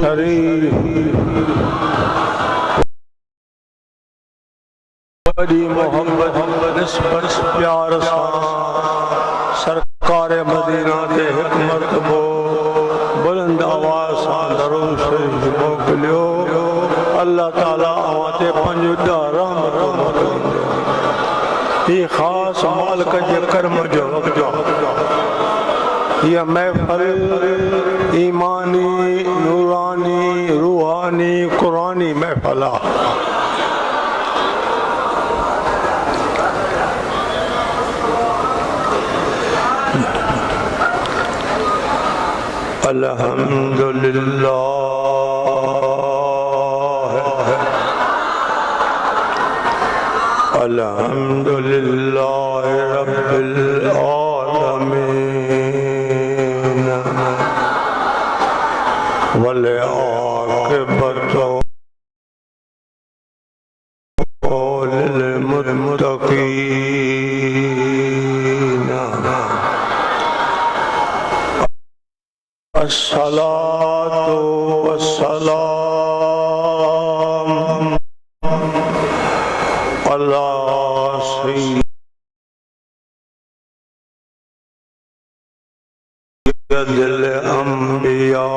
शरीफ बड़ी मोहब्बत निस्बत प्यार सरकार मदीना के हिकमत बो बुलंद आवाज सां दरूद शरीफ मोकिलियो। अल्लाह ताला अवां ते पंहिंजो रहमत मोकिलींदो। ही ख़ास मालिक जे कर्म जो यह महफिल ईमानी नूरानी रूहानी कुरानी महफिल आहे। अल्हम्दुलिल्लाह रब्बिल आलमीन वल आक़िबतु लिल मुत्तक़ीन। अस्सलातु वस्सलाम अला सय्यदिल अंबिया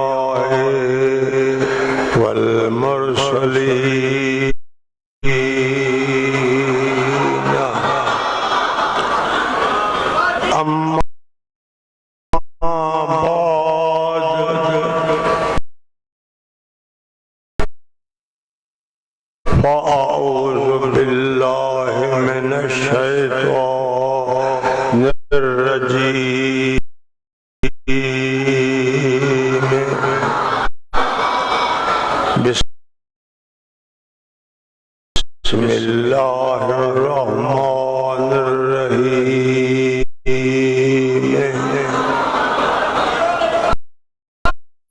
वल मुरसलीन। अम्मा अऊज़ु बिल्लाहि मिनश शैतानिर रजीम। बिस्मिल्लाहिर रहमानिर रहीम।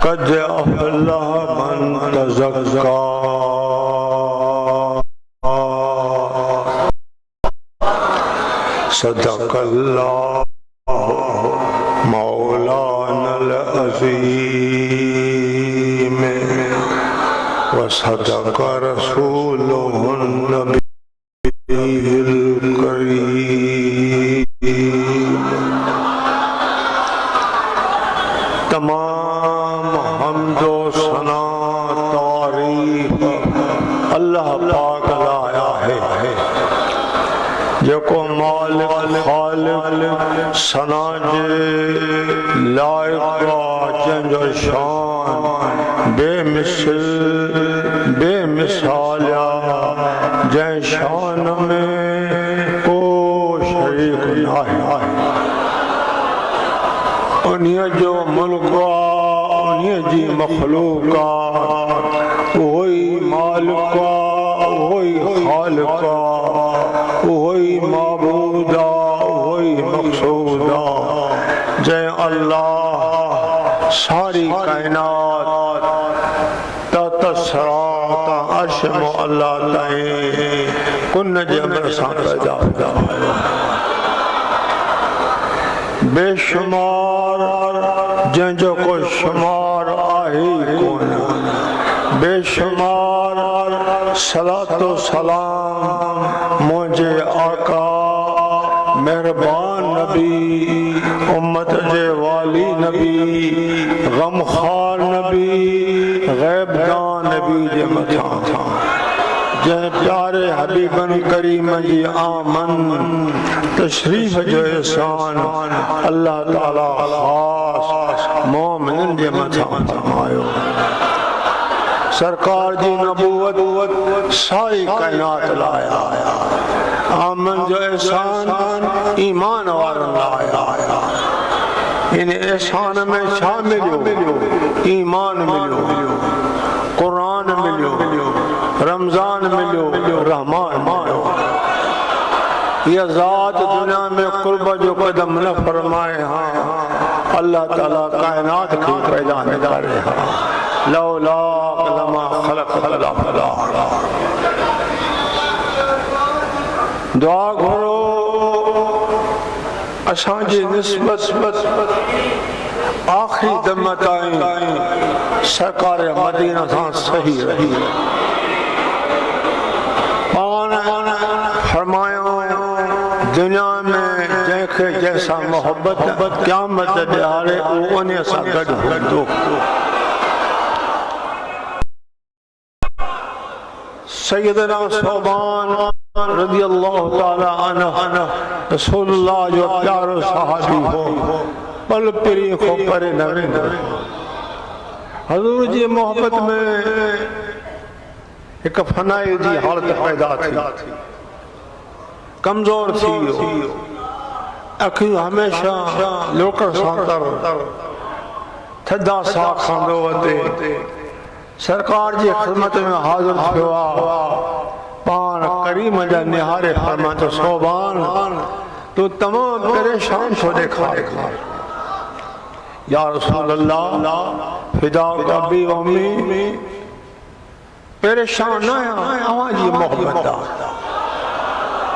क़द अफ़लह मन तज़क्का सदक़ल्लाहु मौलानल अज़ीम व सदक़ रसूलुहुन नबिय्युल करीम। तमाम हम्दो सना तारीफ अल्लाह पाक लाया है जेको मालिक खालिक सना जे लाइक़ जंहिंजो शान बेमिसाल जंहिं शान में को शरीक नाहे। उन्हीअ जो मुल्क उन्हीअ जी मखलूक उहो ई मालिक उहो ई खालिक उहो ई माबूद उहो ई मक़सूद जंहिं अल्लाह सारी कायनात तसरात अर्श मुअल्ला ताईं कुन जे अमर सां पैदा कयो। बेशुमार जंहिंजो कोई शुमार आहे ई कोन। बेशुमार सलातो सलाम मुझे आका मेहरबान नबी उम्मत जे वाली नबी गमखार नबी गैबदान नबी जे मथां जंहिं प्यारे हबीबन करीम जी आमन तशरीफ जो एहसान अल्लाह ताला ख़ास मोमिनन जे मथां फरमायो। सरकार जी नबूवत सारी कायनात लाया आमन जो एहसान ईमान वारन लाया। इन एहसान में छा मिलियो? ईमान मिलियो, कुरान मिलियो, रमजान मिलियो, रहमान मिलियो। यह ज़ात दुनिया में कुर्ब जो कदम न फरमाए हाँ अल्लाह ताला कायनात की पैदा न करे हाँ लौला लमा खलक़ल अफ़ला। दुआ करो असांजी निस्बत आखिरी दम ताईं सरकार मदीना सां सही रही। पान फरमायो दुनिया में जंहिंखे जैसा मोहब्बत क़यामत ॾियारे उहो उन सां गॾु हूंदो। सैयदना सोबान रज़ी अल्लाह ताला अन्हु रसूलुल्लाह जो प्यारो सहाबी हो, पल पिरी को परे न वेंदो। हज़ूर जी मोहब्बत में एक फनाई जी हालत पैदा थी, कमजोर थी वियो, अखियूं हमेशा लोकड़ सां तर थधा साह खंदो वते। सरकार जी ख़िदमत में हाज़िर थियो आ, पान करीम जा निहारे फरमातो सोबान तू तमाम परेशान छो ॾेखारे। या रसूल अल्लाह फिदा अबी व उम्मी, परेशान न आहियां, अव्हां जी मोहब्बत आ।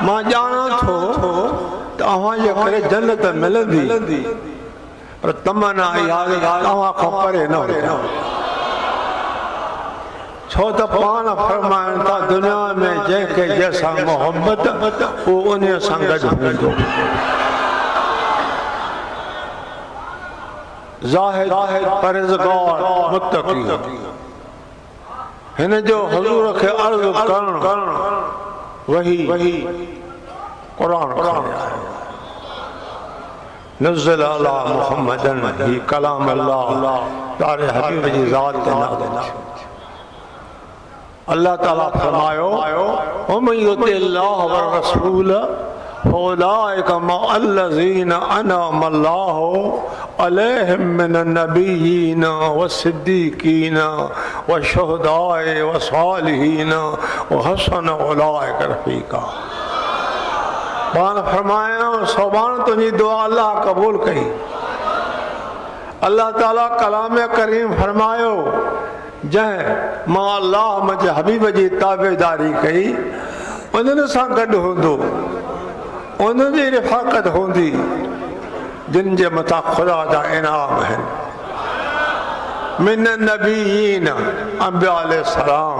मां ॼाणां थो त अव्हां जे करे जन्नत मिलंदी, पर तमन्ना इहा अव्हां खां परे न हुजे। छो त पान फरमाइनि था दुनिया में जंहिंखे जैसा मोहब्बत उहो उन सां गॾु हूंदो। ज़ाहिद परहेज़गार मुत्तक़ी हिन जो हज़ूर खे अर्ज़ करणु वही क़ुरान नज़्ज़ल अला मुहम्मदन ही कलाम अल्लाह तारे हबीब जी ज़ात ते नाज़िल। अल्लाह ताला फरमायो वमन युतिल्लाह व रसूल फौलाइका मअल्लज़ीना अनअम अल्लाहु अलैहिम मिनन नबिय्यीन वस्सिद्दीक़ीन वशुहदाए वसालिहीन वहसन उलाइका रफ़ीक़ा। पान फरमाया सोबान तुंहिंजी दुआ अल्लाह क़बूल कई। अल्लाह ताला कलाम करीम फरमायो जंहिं मां अल्लाह मुंहिंजे हबीब जी ताबेदारी कई उन्हनि सां गॾु हूंदो, उन्हनि जी रिफ़ाक़त हूंदी जिन जे मथां ख़ुदा जा इनाम आहिनि। मिन नबीयीन अंबिया अलैहिस्सलाम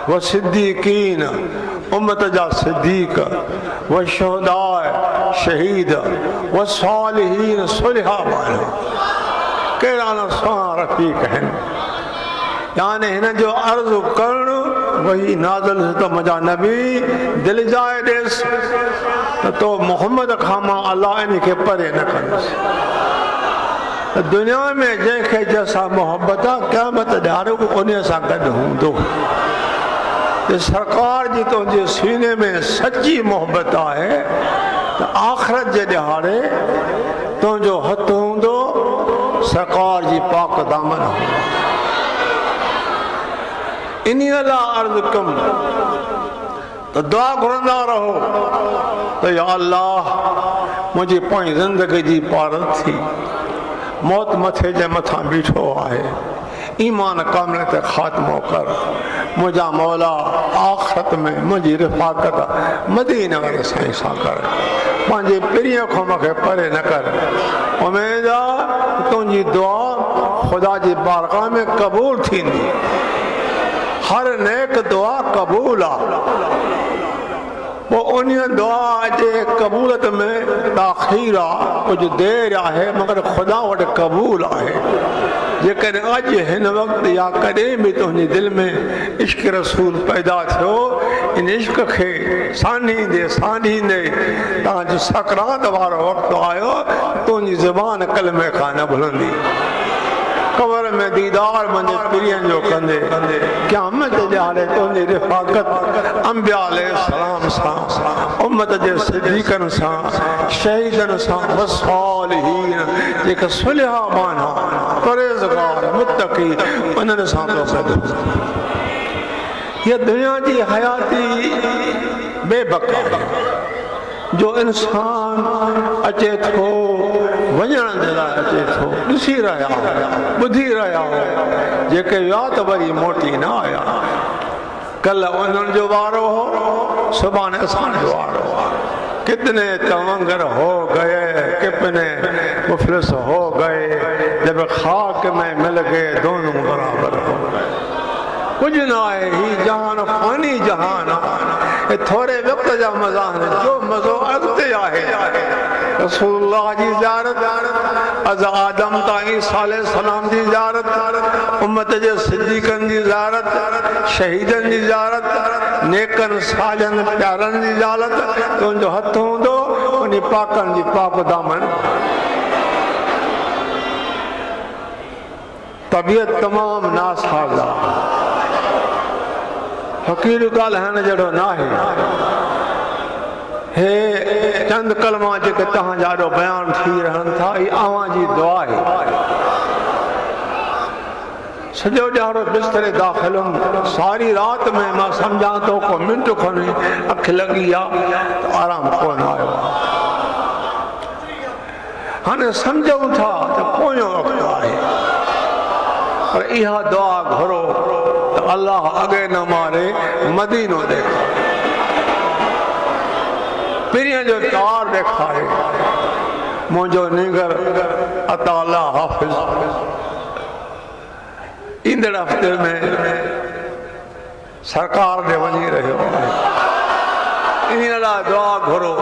व सिद्दीक़ीन उम्मत जा सिद्दीक़ व शुहदाए शहीद व सालिहीन सुलहा वारा कहिड़ा न सुहिणा रफ़ीक़ आहिनि। यानी हिन जो अर्ज़ करणु वही नाज़िल त मुंहिंजा नबी दिलि जाए ॾेसि त तो मोहम्मद खां मां अल्लाह इन खे परे न कंदुसि। दुनिया में जंहिंखे जैसा मोहब्बत आहे क़यामत ॾियारे उन सां गॾु हूंदो। सरकार जी तुंहिंजे सीने में सची मोहब्बत आहे त आख़िरत जे ॾियारे तुंहिंजो हथु हूंदो, सरकार जी पाक दामन हूंदो। इन लाइ अर्ज़ कम त दुआ घुरंदा रहो त या अल्लाह मुंहिंजी पोइ ज़िंदगी जी पारत थी, मौत मथे जे मथां बीठो आहे, ईमान कामिल ते ख़ात्मो कर। मुंहिंजा मौला आख़िरत में मुंहिंजी रिफ़ाक़त मदीने वारे साईं सां कर, पंहिंजे पिरीअ खां मूंखे परे न कर। उमेद आहे तुंहिंजी दुआ ख़ुदा जी बारगाह में क़बूल थींदी। हर नेक दुआ क़बूल आहे, पोइ उन दुआ जे क़बूलत में ताख़ीर आहे, कुझु देरि आहे मगर ख़ुदा वटि क़बूल आहे। जेकॾहिं अॼु हिन वक़्तु या कॾहिं बि तुंहिंजे दिलि में इश्क रसूल पैदा थियो, इन इश्क खे सानींदे तव्हांजो सकरात वारो वक़्तु आयो, तुंहिंजी ज़बान कलमे खां न भुलंदी। कबर में दीदार मुंहिंजे पिरियनि जो कंदे क़यामत ॾियारे तुंहिंजी रिफ़ाक़त अंबिया अलैहिस्सलाम सां, उम्मत जे सिद्दीक़नि सां, शहीदनि सां, वसालिहीन जेके सुलहा माना परहेज़गार मुत्तक़ी उन्हनि सां तो गॾु। हीअ दुनिया जी हयाती बेबका जो इंसान अचे थो वञण जे लाइ अचे थो, ॾिसी रहिया ॿुधी रहिया जेके विया त वरी मोटी न आया। कल्ह उन्हनि जो वारो हो, सुभाणे असांजो वारो आहे। कितने तमंगर हो गए, कितने मुफलिस हो गए, जब खाक में मिल गए दोनों बराबर हो गए। कुछ ना है ही जहान फानी जहान है, थोड़े वक्त जा मज़ा है, जो मज़ो अॻिते आहे। रसूलुल्लाह जी ज़ियारत, अज़ आदम ताईं ईसा अलैहिस्सलाम जी ज़ियारत, उम्मत जे सिद्दीक़नि जी ज़ियारत, शहीदनि जी ज़ियारत, नेकनि साजनि प्यारनि जी ज़ियारत, तुंहिंजो हथ हूंदो उन पाकनि जी पाक दामन। तबियत तमामु नासाज़ आहे, फ़क़ीर ॻाल्हाइण जहिड़ो न आहे। हे चंद कलमा जेके तव्हांजा ॾाढो बयान थी रहनि था, ही अव्हां जी दुआ आहे। सॼो ॾियारो बिस्तरे दाख़िल हुउमि, सारी राति में मां सम्झां थो को मिंट खनि अखि लॻी आहे त आराम कोन आयो आहे। हाणे सम्झूं था त पोयों वक़्तु आहे, पर इहा दुआ घुरो त अल्लाह अॻे न मारे मदीनो ॾेखारे, पीरीअ जो तार ॾेखारे। मुंहिंजो निगर अताला हाफ़िज़ ईंदड़ हफ़्ते में सरकार ॾे वञी रहियो आहे। इन लाइ दुआ घुरो,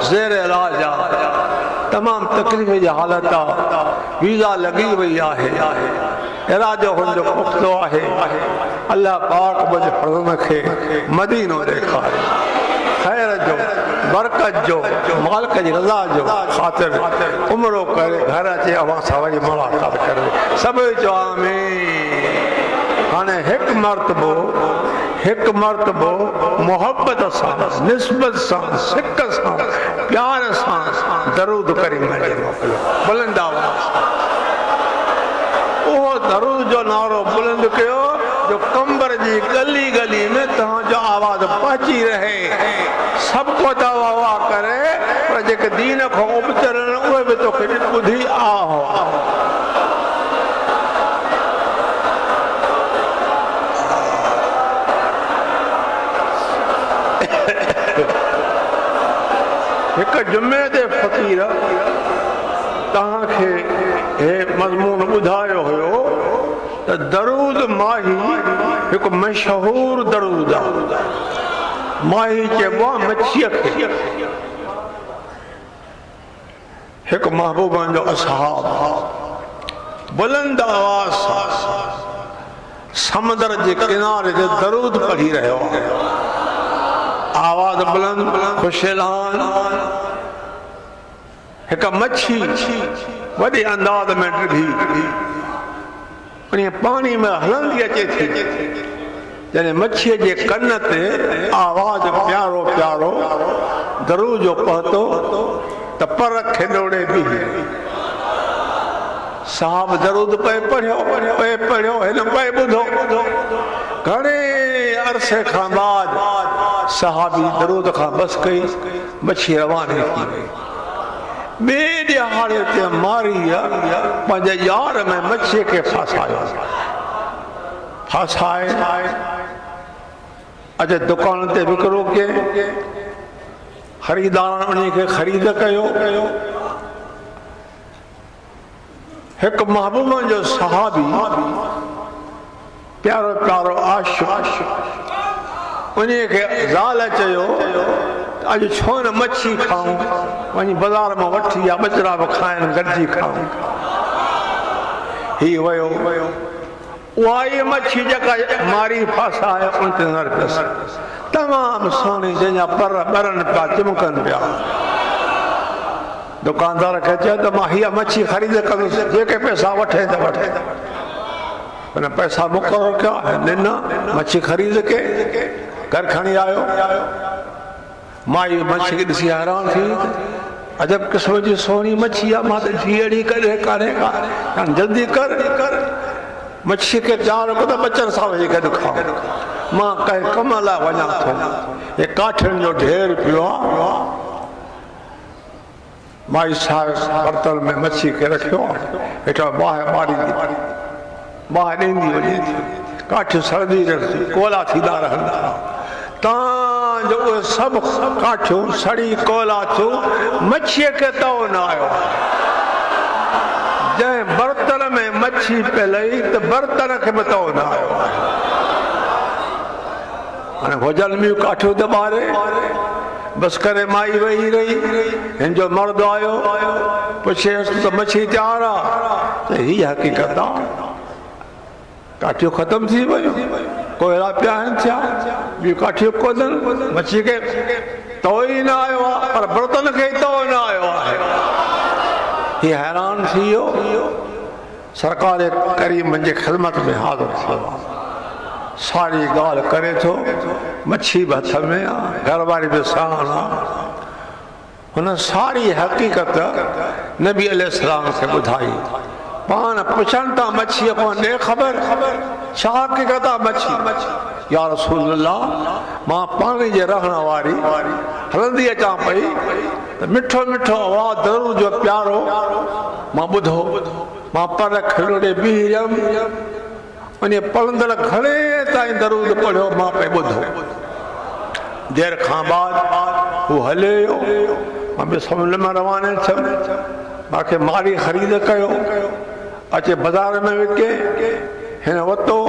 ज़ेर इलाज आहे, तमामु तकलीफ़ जी हालत आहे, वीज़ा लॻी वई आहे, इरादो हुनजो पुख़्तो आहे। अल्लाह पाक मुंहिंजे फर्ज़न खे मदीनो ॾेखारे, ख़ैर जो, बरकत जो, मालिक जी रज़ा जो ख़ातिर उमिरो करे घर अचे, अवां सां वरी मुलाक़ात करे। सभु चओ आमीन। हाणे हिकु मर्तबो मोहब्बत सां, निस्बत सां, सिक सां, प्यार सां दरूद करे मोकिलियो, बुलंद आवाज़। उहो दरूद जो नारो बुलंद कयो जो कंबर जी गली गली में तव्हांजो आवाज़ पहुची रहे। सभु को त वाह करे, पर जेके दीन खां उबतरनि उहे बि तोखे ॿुधी आहो। हिकु जुमे ते फ़क़ीर तव्हांखे हे मज़मून ॿुधायो हुयो त दरूद माही हिकु मशहूरु दरूद आहे। माही चइबो आहे मच्छीअ खे। हिकु महबूबनि जो असहाब बुलंद आवाज़ सां समुंड जे किनारे ते दरूद पढ़ी रहियो आहे। आवाज़ बुलंद, ख़ुशहाल। हिकु मच्छी वॾे अंदाज़ में डिघी उन पाणी में हलंदी अचे थी। जॾहिं मच्छीअ जे कन ते आवाज़ प्यारो प्यारो दरूद जो पहुतो त पर खे डोड़े बीह। साहब दरूद पे पढ़ियो हिन पे ॿुधो। घणे अरसे खां बाद सहाबी दरूद खां बस कई, मच्छी रवानी थी वई। ॿिए ॾिहाड़े ते मारी पंहिंजे यार में मच्छीअ खे फासायो। फासाए अॼु दुकान ते विकिरो के ख़रीदार उन खे ख़रीद कयो। हिकु महबूबनि जो सहाबी प्यारो प्यारो आशिक़ उन खे ज़ाल चयो अॼु छो न मच्छी खाऊं, वञी बाज़ार मां वठी या ॿचड़ा बि खाइनि, गॾिजी खाऊं। ही वियो, उहा ई मच्छी जेका मारी फासाए उन ते नज़र पियसि, तमामु सुहिणी, जंहिंजा पर ॿरनि पिया, चिमकनि पिया। दुकानदार खे चयो त मां हीअ मच्छी ख़रीद कंदुसि, जेके पैसा वठे त वठे। हुन पैसा मुक़ररु कया, ॾिना, मच्छी ख़रीद के घर खणी आयो। माई मच्छी खे ॾिसी हैरान थी, अजब क़िस्म जी सुहिणी मच्छी आहे। मां त जीअड़ी करे कान्हे, जल्दी कर। मच्छी खे प्यार को त बचनि सां वेही गॾु खाओ। मां कंहिं कम लाइ वञा थो, हे काठियुनि जो ढेर पियो आहे। माई साहिब बर्तन में मच्छी खे रखियो, हेठां बाहि ॾींदी वञे थी, काठियूं सड़ंदी रहंदी, कोला थींदा रहनि था। जो उहे सभु काठियूं सड़ी कोला थियूं, मच्छीअ खे तओ न आयो। जंहिं बर्तन में मच्छी पे लही त बर्तन खे बि तओ न आयो। हाणे भुजल में काठियूं त ॿारे बस करे माई वेही रही, हिन जो मर्द आयो, पुछेसि त मच्छी तयार आहे? त हीअ हक़ीक़त आहे, काठियूं ख़तम थी वियूं, कोयला पिया आहिनि थिया, ॿियूं काठियूं कोन्हनि, मच्छी खे तओ ई न आयो आहे, पर बर्तन खे ई तओ न आयो आहे। हीअ हैरान थी वियो, सरकार करीम जे ख़िदमत में हाज़िर थियो आहे, सारी ॻाल्हि करे थो, मच्छी बि हथ में आहे, घरवारी बि साण आहे। हुन सारी हक़ीक़त नबी अलैहिस्सलाम खे ॿुधाई। पाण पुछनि था मच्छीअ खां, ॾे ख़बर छा हक़ीक़त आहे मच्छी? या रसूल अल्लाह, मां पाणी जे रहण वारी हलंदी अचां पई त मिठो मिठो आवाज़ दरूद जो प्यारो मां ॿुधो, मां पर खिलोड़े बीह वियमि, उन पढ़ंदड़ घणे ताईं दरूद पढ़ियो मां पे ॿुधो। देर खां बाद हू हले वियो, मां बि समुंड में रवाने थियुमि, मूंखे मारी ख़रीद कयो, अचे बाज़ार में विके, हिन वरितो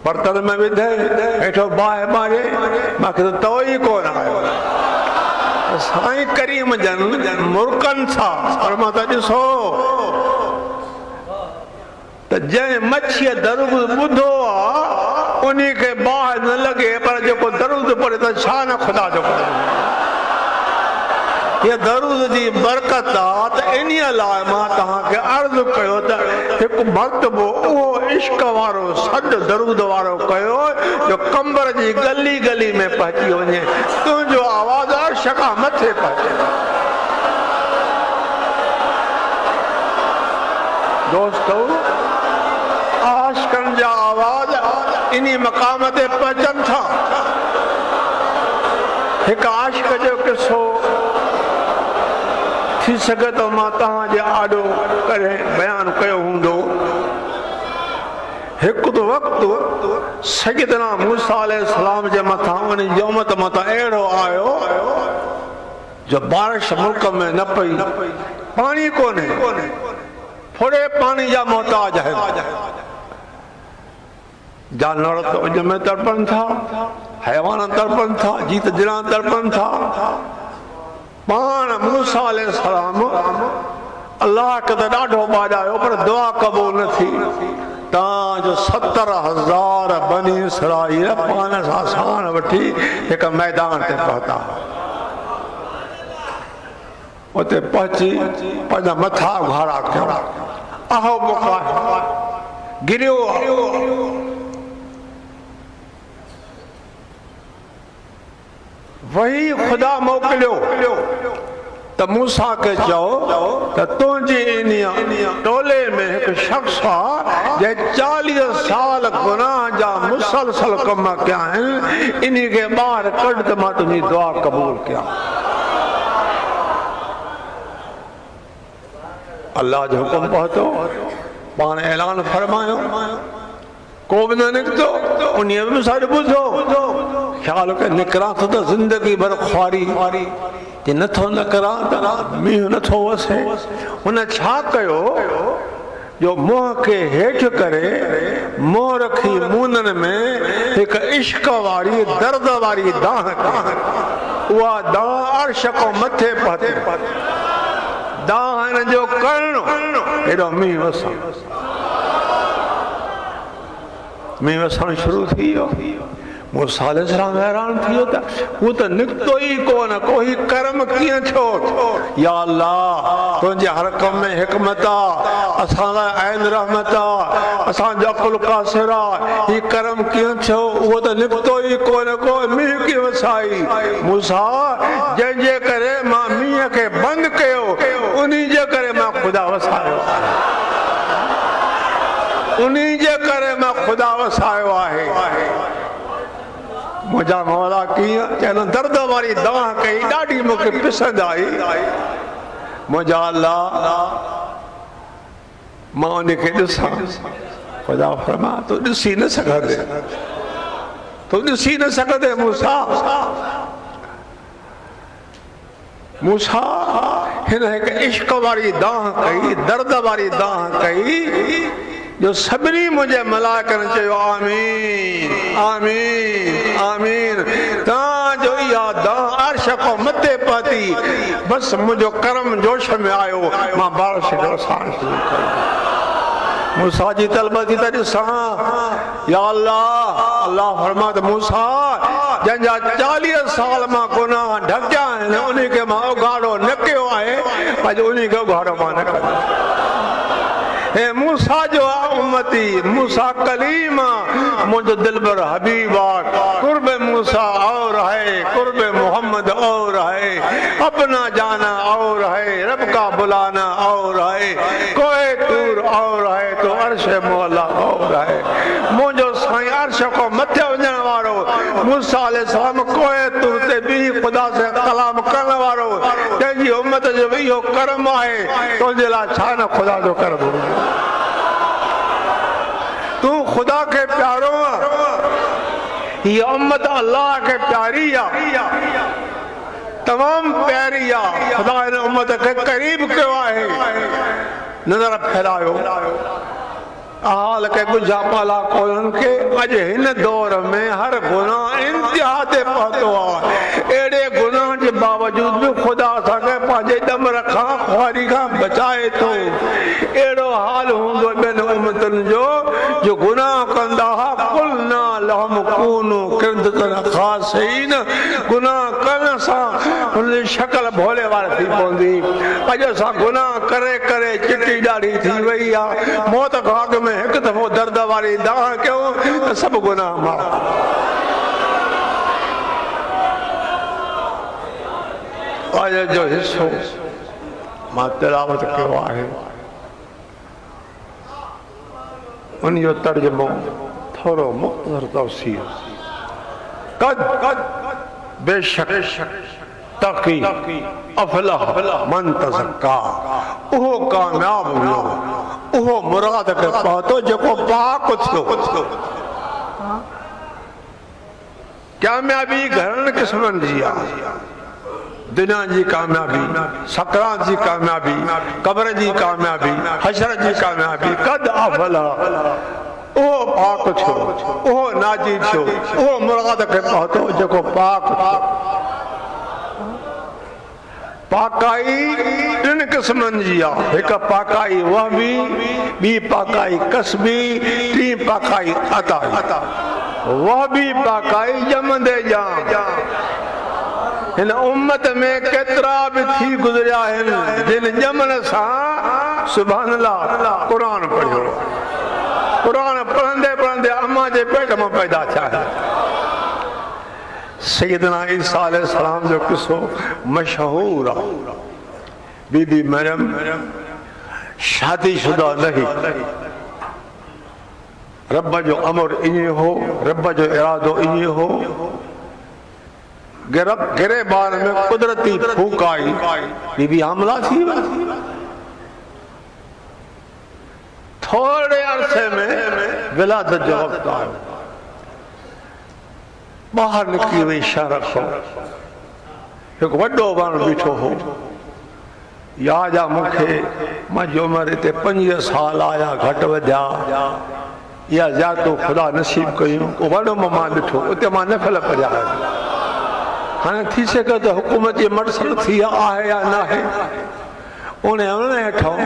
बर्तन में विधे, हेठो बाहि मारे, मूंखे त तओ ई कोन आयो। साईं करीम जन मुर्कनि सां, पर मां त ॾिसो त जंहिं मच्छीअ दरूद ॿुधो आहे उन खे बाहि न लॻे, पर जेको दरूद पढ़े त छा न ख़ुदा जो करे। हीअ दरूद जी बरकत आहे, त इन लाइ मां तव्हांखे अर्ज़ु कयो त हिकु मर्तबो उहो इश्क वारो सॾु दरूद वारो कयो जो कंबर जी गली गली में पहुची वञे, तुंहिंजो आवाज़ अर्श खां मथे पहुचे। दोस्तो, आशिक़नि जा आवाज़ इन मक़ाम ते पहुचनि था। हिकु आशिक़ जो किस्सो थी सघे तो मां तव्हांजे आॾो करे बयानु कयो हूंदो। हिकु त वक़्तु सैयदना मूसा अलैहिस्सलाम जे मथां उन जी उम्मत मथां अहिड़ो आयो जो बारिश मुल्क में न पई, पाणी कोन्हे, थोरे पाणी जा मोहताज आहिनि। जानवर त उज में तड़पनि था, हैवान तड़पनि था, जीत जिरां तड़पनि था। पाण मूसा अलैहिस्सलाम अल्लाह खे त ॾाढो ॿाॾायो, पर दुआ क़बूल न थी। तव्हांजो 70,000 बनी इसराईल पाण सां साण वठी हिकु मैदान ते पहुता। उते पहुची पंहिंजा मथा उघाड़ा कया, आहो मौक़ा गिरियो। वही खुदा मोकिलियो त मूसा खे चओ त तुंहिंजी इन टोले में हिकु शख़्स आहे जंहिं 40 साल गुनाह जा मुसलसल कम कया आहिनि, इन खे ॿाहिरि कढ त मां तुंहिंजी दुआ क़बूल कयां। अल्लाह जो हुकुम पहुतो, पाण ऐलान फरमायो, को बि न निकितो। उन में साॾो ॿुधो, ख़्याल के निकिरां थो त ज़िंदगी भर ख्वारी, जे नथो निकिरां त मींहुं नथो वसे। हुन छा कयो जो मुंहं खे हेठि करे मुंहुं रखी मुननि में हिकु इश्क वारी दर्द वारी दाह कई। उहा दाह अर्श खां मथे पहुते, दाह हिन जो करणु हेॾो मींहुं वसण, मींहुं वसण शुरू थी वियो। मूसा अलैहिस्सलाम हैरान थी वियो त हू त निकितो ई कोन, कोई कर्म कीअं थियो। या अल्लाह, तुंहिंजे हर कम में हिकमत आहे, असां लाइ आइन रहमत आहे, असांजो अकुल कासिर आहे। ही कर्म कीअं थियो? उहो त निकितो ई कोन को, मींहुं कीअं वसाई। मूसा, जंहिंजे करे मां मींहं खे बंदि कयो, उन जे करे मां ख़ुदा वसायो, उन जे करे मां ख़ुदा वसायो आहे। मुंहिंजा मौला कीअं चवनि, दर्द वारी दाह कई, ॾाढी मूंखे पिसंद आई। मुंहिंजा अल्लाह, मां उन खे ॾिसां। ख़ुदा फरमा, तूं ॾिसी न सघंदे, तो ॾिसी न सघंदे मूसा मूसा हिन हिकु इश्क वारी दाह कई, दर्द वारी दाह कई जो सभिनी मुंहिंजे मलाइकनि चयो आमीन आमीन आमीन। तव्हांजो इहा दाह अर्श खां मथे पहुती, बसि मुंहिंजो करम जोश में आयो, मां बारिश जो असान शुरू कयो। मूसा जी तलब थी त ॾिसां या अल्लाह, अल्लाह फरमात मूसा जंहिंजा 40 साल मां गुनाह ढकिया आहिनि उन खे मां उघाड़ो न कयो आहे, अॼु उन खे उघाड़ो मां न कयो। हे मूसा जो उम्मती, मूसा कलीम मुझे दिलबर हबीब कुर्ब मूसा और है, कुर्ब मोहम्मद और है, अपना जाना और है, रब का बुलाना और है, कोई तूर और है तो अर्श मौला और है। मुझो साईं अर्श को मथे वञण वारो मूसा अलैहिस्सलाम कोई तूर ते भी खुदा से कलाम करण वारो, तेजी उम्मत जो इहो करम आहे, तुझे ला छा न खुदा जो करम। तू खुदा के प्यारो, ये उम्मत अल्लाह के प्यारी है, तमाम प्यारी है। खुदा ने उम्मत के करीब क्यों है, नजर फैलायो हाल के गुजा पाला कोन के अज हिन दौर में हर गुनाह इंतहा ते पहुतो है। एड़े गुनाह के बावजूद भी खुदा असांखे पंहिंजे दम रखा ख्वारी का बचाए तो। एड़ो हाल हूंदो ॿियनि उम्मतुनि जो गुनाह कंदा हुआ, कुलना लहुम कूनू किरदतन खासिन, गुनाह करण सां उनजी शक्ल भोले वारी थी पवंदी। अॼु असां गुनाह करे करे चिटी ॾाढी थी वई आहे, मौत खां अॻु में हिकु दफ़ो दर्द वारी दाह कयो त सभु गुनाह माफ़। आज जो हिस्सो मां तिलावत कयो आहे, उन जो तर्जुमो थोरो मुख़्तसर तफ़सीर। कद बेशक तक़ी अफ़लह मन तज़क्का, उहो कामयाब हुयो, उहो मुराद खे पहुतो जेको पाक थियो। कामयाबी घणनि क़िस्मनि जी आहे, दुनिया जी कामयाबी, सकरात जी कामयाबी, कब्र जी कामयाबी, हशर जी कामयाबी। कद अफ़लह उहो पाक थियो, उहो नाजी थियो, उहो मुराद खे पहुतो जेको पाक थियो। पाकाई टिन क़िस्मनि जी आहे, हिकु पाकाई वहमी, ॿी पाकाई कसबी, टी पाकाई अताई। वहमी पाकाई ॼमंदे ॼाम। हिन उम्मत में केतिरा बि थी गुज़रिया आहिनि जिन ॼमण सां सुभान अल्लाह क़ुरान पढ़ियो, क़ुरान पढ़ंदे पढ़ंदे अम्मा जे पेट मां पैदा थिया। सैयदना ईसा अलैहिस्सलाम जो किस्सो मशहूर आहे। बीबी मरियम शादीशुदा नहीं, रब जो अमर ईअं हो, रब जो इरादो ईअं हो। गिरेबान में कुदरती फूक आई, बीबी हमला थी वई। थोड़े अरसे में विलादत जो वक्त आयो, बाहर निकली वही शहर खो, एक वड्डो माण्हू बीठो हो। याद आ मूंखे, मुंहिंजी उमिरि हिते 25 साल आया घटि वधिया, या ज़ातो ख़ुदा नसीब कयूं। वॾो मां ॾिठो, उते मां नफ़ल पढ़िया। हाँ थी सके तो हुकूमत जी मर्सल थी आहे या न आहे, उन्हें हेठों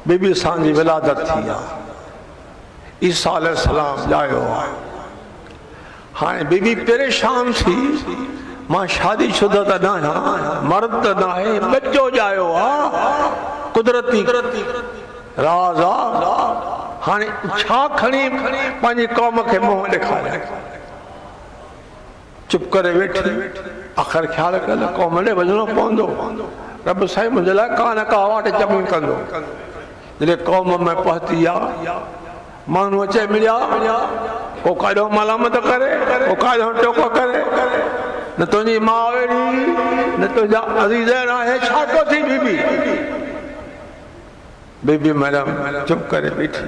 बीबी सांजी विलादत थी आहे। ईसा अलैहिस्सलाम जायो आहे। हाँ बीबी परेशान थी, मां शादीशुदा त न आहियां, मर्द त न आहे, बच्चो जायो आहे, कुदरती राज़ आहे। हाणे छा खणी पंहिंजी कौम खे मुंहुं ॾेखारिया। चुप करे वेठी, आख़िर ख्याल कल कौम ॾे वञणो पवंदो। रब साईं मुंहिंजे लाइ का न का वाट चङी कंदो। जॾहिं कौम में पहुती आहे, माण्हू अचे मिलिया, को काॾो मलामत करे, को काॾो टोको करे, न तुंहिंजी माउ अहिड़ी, न तुंहिंजा अज़ीज़ आहे, छा थो थी। बीबी मरियम चुप करे बीठी।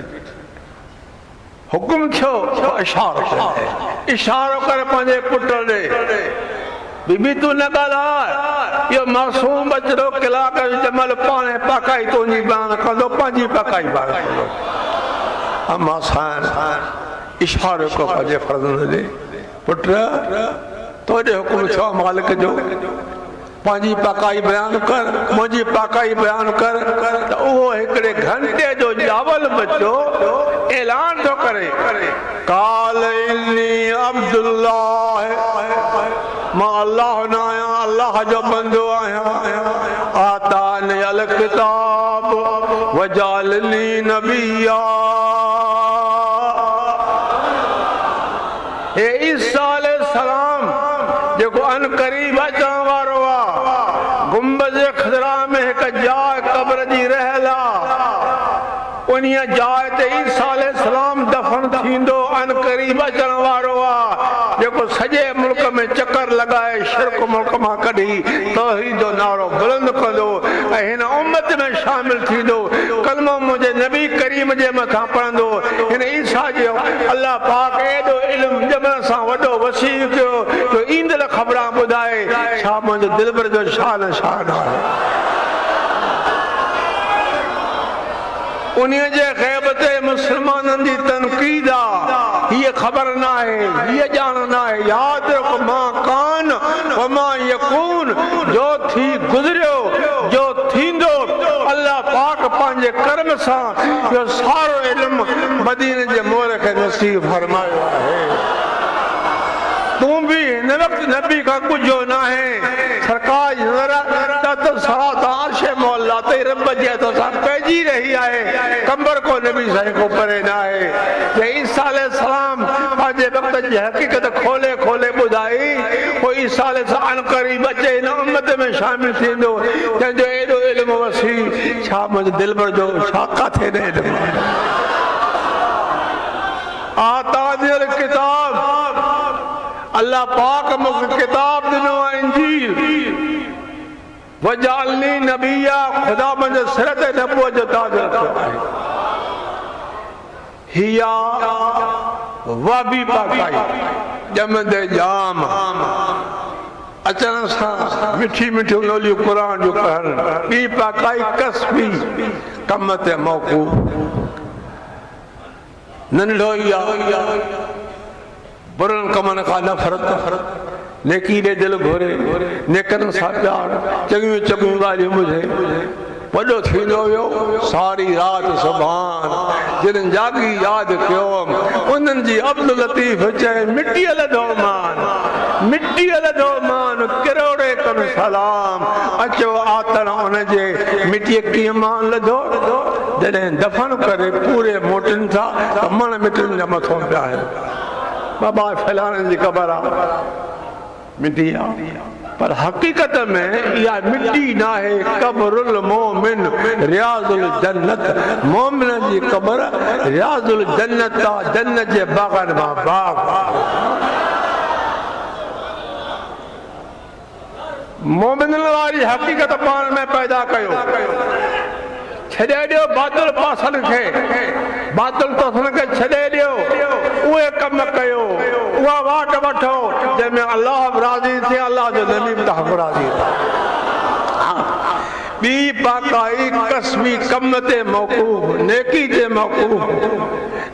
हुकुम थियो इशारो करे, इशारो करे पंहिंजे पुट ॾे, बीबी तू न ॻाल्हाए, इहो मासूम बचड़ो कलाक जमल पाणे पकाई तुंहिंजी बयान कंदो, पंहिंजी पकाई बयान कंदो। अम्मा साईं इशारो को पंहिंजे फर्ज़ंद ॾे, पुट तोॾे हुकुम थियो मालिक जो, पंहिंजी पकाई बयान कर, मुंहिंजी पकाई बयान कर, त उहो हिकिड़े घंटे जो ॼावल बच्चो ऐलान थो करे, काल इन्नी अब्दुल्लाह, मां अल्लाह न आहियां, अल्लाह जो बंदो आहियां, आतानी अल किताब वजालनी नबिया। हे ईसा अलैहिस्सलाम जेको अन क़रीब अचण वारो आहे, गुंबद खज़रा में हिकु जाइ क़ब्र जी रहियल आहे, उन्हीअ जाइ ते ईसा अलैहिस्सलाम दफ़न थींदो, अन क़रीब अचण वारो आहे, जेको सॼे मुल्क में चकर लॻाए शिरक मुल्क मां कढी तौहीद जो नारो बुलंद कंदो ऐं हिन उम्मत में शामिल थींदो, कलमो मुंहिंजे नबी करीम जे मथां पढ़ंदो। हिन ईसा जो अल्लाह पाक एॾो इल्मु ॼमण सां वॾो वसी कयो जो ईंदड़ ख़बरां ॿुधाए छा मुंहिंजे दिलबर जो शान शान आहे। उन्हीअ जे ग़ैब ते मुस्लमाननि जी तनक़ीद आहे, हीअ ख़बर न आहे, हीअ ॼाण न आहे, यादि रखो मां कान व मां यकून, जो थी गुज़रियो जो थींदो, अल्लाह पाक पंहिंजे कर्म सां इहो सारो इल्मु मदीने जे मोहर खे नसीब फरमायो आहे। तूं बि हिन वक़्तु नबी खां कुझो न आहे, सरकार जी नज़र सरात अर्श मौला ते रब जे हथ सां पइजी रही आहे, कंबर को नबी साईं को परे न आहे। जे ईसा अलैहिस्सलाम पंहिंजे वक़्त जी हक़ीक़त खोले खोले ॿुधाई, पोइ ईसा अलैहिस्सलाम अन क़रीब अचे हिन उम्मत में शामिल थींदो, जंहिंजो एॾो इल्मु वसी, छा मुंहिंजे दिलबर जो छा काथे न इल्मु आहे। आतानी अल किताब, अल्लाह पाक मूंखे किताब ॾिनो आहे इंजील, वजालनी नबिया, ख़ुदा मुंहिंजे सिर ते नबूअत जो ताज रखियो आहे। हिया वाबी पकाई ॼमंदे जाम अचण सां मिठी मिठी ॻोल्हियूं क़ुर जो पढ़णु, ॿी पकाई कसबी कम ते मौक़ूफ़, नंढो ई आहे, बुरनि कमनि खां नफ़रत, नेकी ॾे दिलि घुरे, नेकनि सां प्यार, चङियूं चङियूं ॻाल्हियूं ॿुधे, वॾो थींदो वियो सारी राति सुभान, जिन जागी यादि कयो उन्हनि जी अब्दुल लतीफ़ चए मिटीअ लधो मान, मिटीअ लधो मान, किरोड़े कन सलाम, अचो आतण उनजे मिटीअ कीअं मान लधो, जॾहिं दफ़न करे पूरे मोटनि था त मण मिटनि जा मथां पिया आहिनि। बाबा फैलाने जी ख़बर आहे मिटी आहे, पर हक़ीक़त में इहा मिटी न आहे, क़ब्रुल मोमिन रियाज़ुल जन्नत, मोमिन जी क़ब्र रियाज़ुल जन्नत आहे, जन्नत जे बाग़नि मां बाग़। मोमिननि वारी हक़ीक़त पाण में पैदा कयो, छॾे ॾियो बातिल पासनि खे, बातिल पासनि खे छॾे ॾियो, उहे कम कयो, उहा वाट वठो जंहिंमें अल्लाह बि राज़ी थिए, अल्लाह जो नबी बि तव्हां राज़ी थिए। ॿी पाकाई कसबी कम ते मौक़ूफ़, नेकी ते मौक़ूफ़,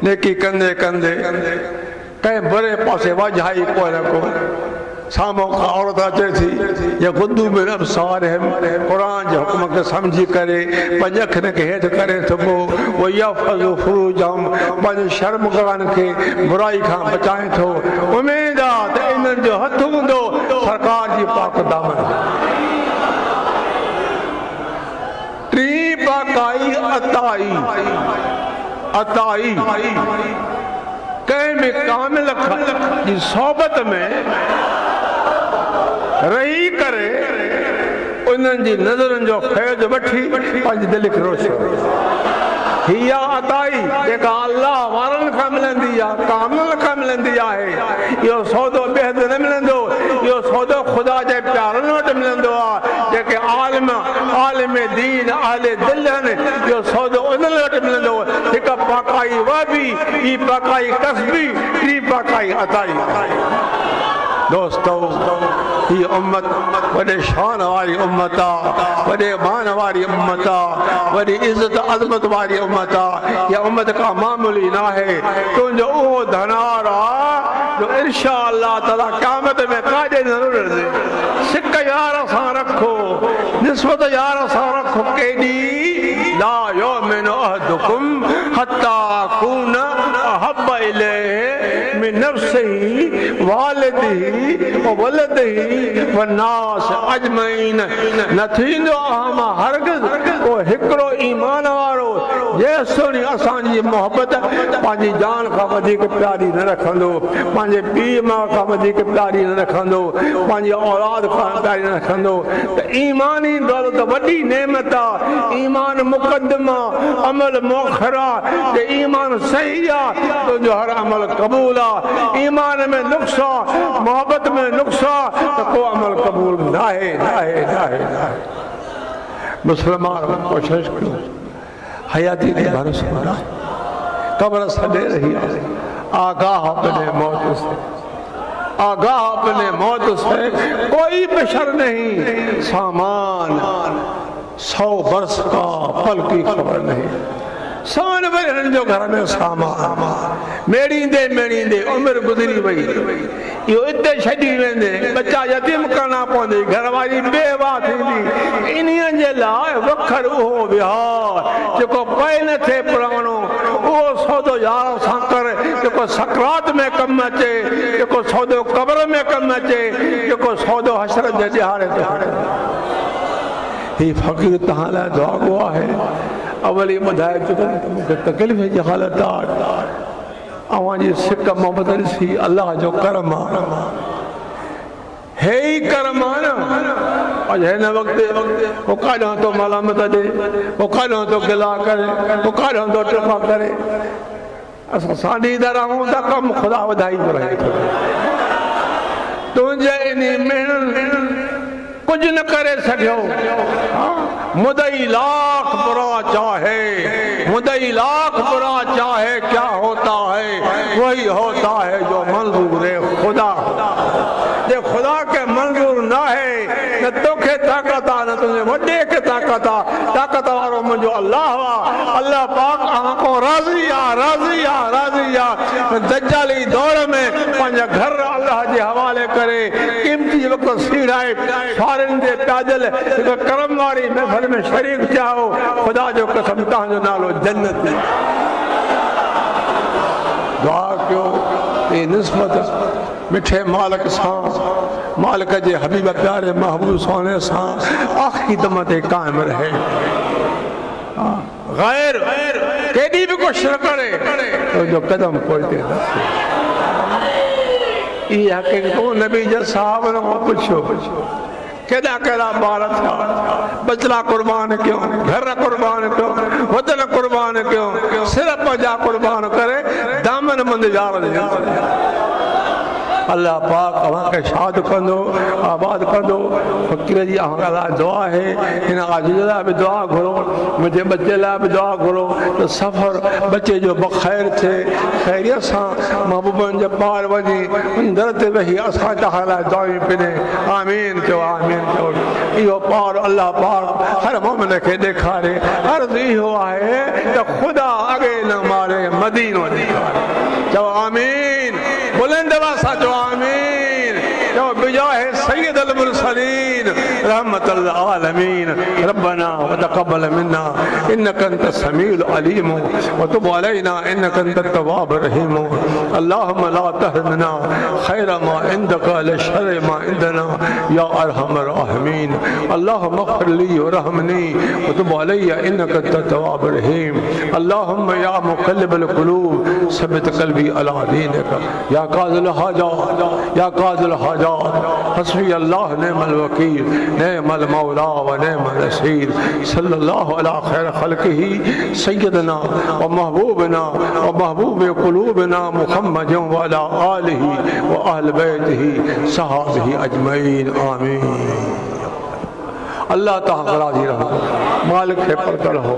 नेकी कंदे कंदे कंहिं बुरे पासे वझाई को न को, साम्हूं खां औरत अचे थी, या गुद्दू में अबसार है, क़ुरान जे हुक्म खे सम्झी करे पंज अखियुनि खे हेठि करे थो, वो यफ़ज़ु फ़ुरूजहुम, पंहिंजे शर्मगाहनि खे बुराई खां बचाए थो, उमेद आहे त इन्हनि जो हथु हूंदो सरकार जी पाक दामन। टी पाकाई अताई, अताई कंहिं बि कामिल जी सोबत में रही करे उन्हनि जी नज़रनि जो फैज़ वठी पंहिंजी दिलि खे रोशनु, हीअ अताई जेका अल्लाह वारनि खां मिलंदी आहे, कामिल खां मिलंदी आहे, इहो सौदो ॿिए हंधि न मिलंदो, इहो सौदो ख़ुदा जे प्यारनि वटि मिलंदो आहे, जेके आलिम आलिम दीन अहले दिल आहिनि, इहो सौदो उन्हनि वटि मिलंदो। हिकु पाकाई वाबी ॿी पकाई कसबी, टी पकाई अताई। दोस्तों ये उम्मत वॾे शान वारी उम्मत आहे, वॾे मान वारी उम्मत आहे, वॾी इज़त अज़मत वारी उम्मत आहे। इहा उम्मत का मामूली न आहे। तुंहिंजो उहो धनार आहे जो इंशा अल्लाह ताला क़यामत में काॾे न रुड़ंदे। सिक यार सां रखो, निस्बत यार सां रखो केॾी। ला युमिनु अहदुकुम हत्ता अकून अहब्ब इलैहि मिन नफ्सिही वालिदिही व वलदिही वन्नास अजमईन। न थींदो अहम हरगिज़ को हिकिड़ो ईमान वारो जेसिताईं असांजी मोहबत पंहिंजी जान खां वधीक प्यारी न रखंदो, पंहिंजे पीउ माउ खां वधीक प्यारी न रखंदो, पंहिंजी औलाद खां प्यारी न रखंदो। त ईमानी दौलत वॾी नेमत आहे। ईमान मुक़दम आहे, अमल मुअख़र आहे। ईमान सही आहे, तुंहिंजो हर अमल क़बूल आहे। ईमान में नुक़्स आहे, मोहबत में नुक़्स आहे त को अमल क़बूल न आहे। मुसलमान कोशिश कयो, हयाती के भरोसे न, कब्र सॾे रही है। आगाह अपने मौत से, आगाह अपने मौत से कोई बशर नहीं। सामान 100 बरस का फल की खबर नहीं। सान वरन जो घर में सामान मेड़ींदे उम्र गुज़री वई। इहो इते छॾी वेंदे, बच्चा यतीम करणा पवंदे, घरवारी बेवा थींदी। इन्हीअ जे लाइ वखर उहो विहार जेको पए न थिए पुराणो, उहो सौदो यार सां कर जेको सकरात में कमु अचे, जेको सौदो क़ब्र में कमु अचे, जेको सौदो हशर जे ॾिहाड़े ते खणे। हीउ फ़क़ीर तव्हां लाइ दुआ गो आहे। अवली ॿुधाए चुकनि त मूंखे तकलीफ़ जी हालत आहे। अव्हांजी सिक मोहबत ॾिसी अलाह जो करम आहे। हे ई करम आहे न। अॼु हिन वक़्तु को काॾां थो मलामत ॾे, को काॾां थो गिला करे, को काॾां थो टिपा करे। असां साॾीदार आहियूं त कमु ख़ुदा वधाई रहे थो। तुंहिंजे इन महिनत कुछ न करे सको। मुदई लाख बुरा चाहे, मुदई लाख बुरा चाहे, क्या होता है वही होता है जो मंजूर है खुदा। जे खुदा के मंजूर ना है न तोखे ताकत आ, न तुझे वड्डे के ताकत आ। ताकत वारो मुझो अल्लाह वा। अल्लाह पाक आको राज़ी आ। दज्जाली दौर में पंहिंजा घर अल्लाह जे हवाले करे क़ीमती वक़्तु सीड़ाए फारन दे पैदल करम वारी महफिल में शरीक जाओ। खुदा जो कसम तव्हांजो नालो जन्नत। दुआ कयो ते निस्बत मिठे मालिक सां, मालिक जे हबीब प्यारे महबूब सोने सां आखिरी दम ते कायम रहे। गैर केॾी बि कोशिश न करे तो जो कदम पोइते न थिए। इहा हक़ीक़त नबी जे साहबनि खां पुछो केॾा केॾा ॿार थिया, बचड़ा कुर्बान कयो, घर कुर्बान कयो, वतन कुर्बान कयो, सिर पंहिंजा कुर्बान करे दामन मंद यार। अल्लाह पाक अव्हांखे शाद कंदो, आबाद कंदो। फ़कीर जी अव्हां लाइ दुआ है। हिन आजिज़ लाइ बि दुआ घुरो, मुंहिंजे बच्चे लाइ बि दुआ घुरो त सफ़र बच्चे जो बख़ैर थिए, ख़ैरियत सां महबूबनि जे पार वञी दर ते वेही असां तव्हां लाइ दुआऊं पिने। आमीन चओ, आमीन चओ। इहो पार अल्लाह पाक हर मोमिन खे ॾेखारे। अर्ज़ु इहो आहे त ख़ुदा अॻे न मारे, मदीनो ॾेखारे। चओ आमीन, बुलंद आवाज़ सां चओ आमीन। चओ बिजाहे सय्यदुल मुरसलीन रहमतुल आलमीन। रब्बना व तक़ब्बल मिन्ना इन्नका अंतस समीउल अलीम व तुब अलैना इन्नका अंतत तव्वाबुर रहीम। अल्लाहुम्मा ला तहरिमना खैर मा इंदका लिशर्रि मा इंदना या अरहमर राहिमीन। अल्लाहुम्मा इग़फिर ली व रहमनी व तुब अलैया इन्नका अंतत तव्वाबुर रहीम। अल्लाहुम्मा या मुक़ल्लिबल क़ुलूब सब्बित क़ल्बी अला दीनिका या काज़िल हाजात, या काज़िल हाजात। हस्बी अल्लाह निअमल वकील, निअमल मौला व निअमल नसीर। सल्लल्लाहु अला खैर खल्क़िही सय्यदना व महबूबना व महबूब क़ुलूबना मुहम्मद व अला आलिही व अहल बैतिही सहाबिही अजमईन। आमीन। अल्लाह तआला राज़ी रहो, मालिक खे परत रहो।